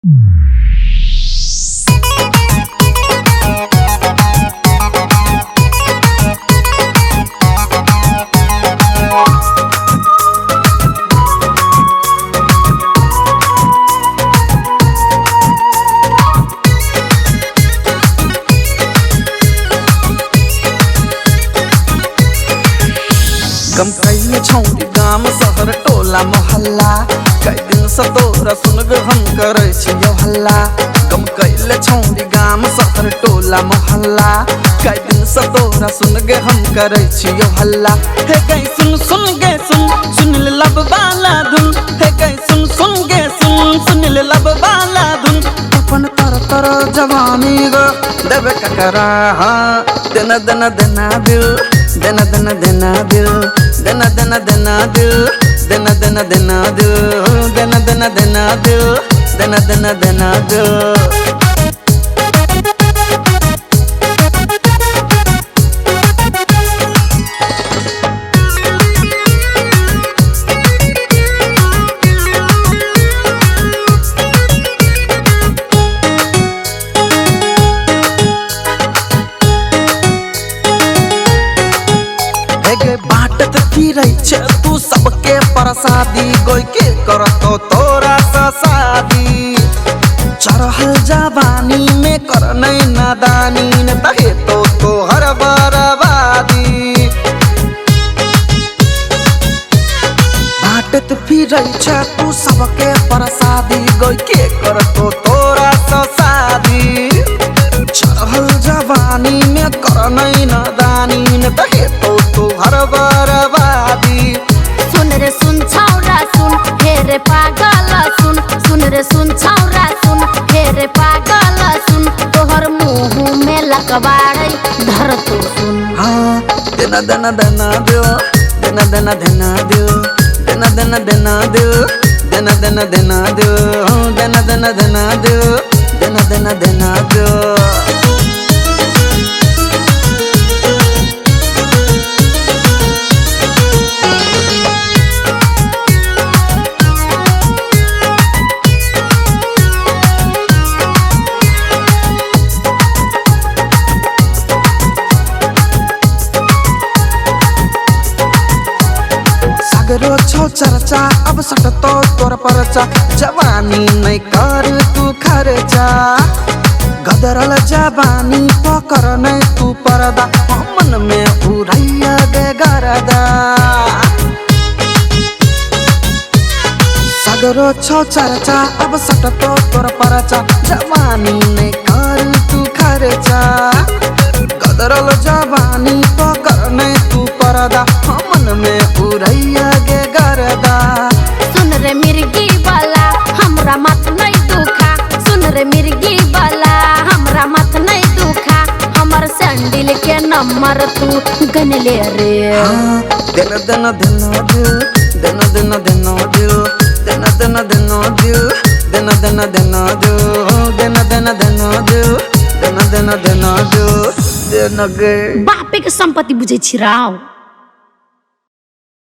गम कैले छौरी गाम शहर टोला मोहल्ला कई दिन से तोरा सुनग हम करे छियो हल्ला। गम कैले छौरी गाम शहर टोला मोहल्ला कई दिन से तोरा सुनग हम करे छियो हल्ला। हे गई सुन सुन गे सुन ले लब वाला धुन। हे गई सुन गे सुन ले लब वाला धुन। अपन तर जवानी गो देवे ककरा देना देना देना दिल देना देना देना दिल देना देना देना दिल देना देना देना दिल देना देना देना दिल देना देना देना दिल। बाटत फिरै छे तू सबके प्रसादी गोई के करतो तोरा सा शादी। चढ़ल जवानी में कर नहीं नादानी न तहे तो तोहर बर्बादी। बाटत फिरै छे तू सबके प्रसादी गोई के करतो तोरा सा शादी। चढ़ल जवानी में कर नहीं नादानी न तहे तो तोहर बर्बादी। सुन रे सुन छौरा सुन हे रे पागल सुन रे सुन छौरा सुन हे रे पागल सुन तोहर मुँह में लकबाड़ै धर तो सुन। हाँ देना देना देना दिल देना देना देना दिल देना देना देना दिल देना देना देना दिल देना देना देना दिल देना देना देना दिल। सागरो छौ चर्चा अब सटतो तोर परचा। जवानी नहीं कर तू खर्चा गदरल जवानी पकर नहीं तू परदा। मन में उड़ैया गे गरदा। सागरो छौ चर्चा अब सटतो तोर परचा। जवानी नहीं कर तू खर्चा गदरल जवानी पकर नहीं तू परदा। मन में उड़ैया गे गरदा। सुन रे मिर्गी वाला हमरा मत नहीं दुखा। सुन रे मिर्गी वाला हमरा मत नहीं दुखा। हमर सैंडल के नंबर तू गन ले रे। देना देना देना दिल देना देना देना दिल देना देना देना दिल देना देना देना दिल देना देना देना दिल देना देना देना दिल देना गे। बापे के संपत्ति बुझे छी राव।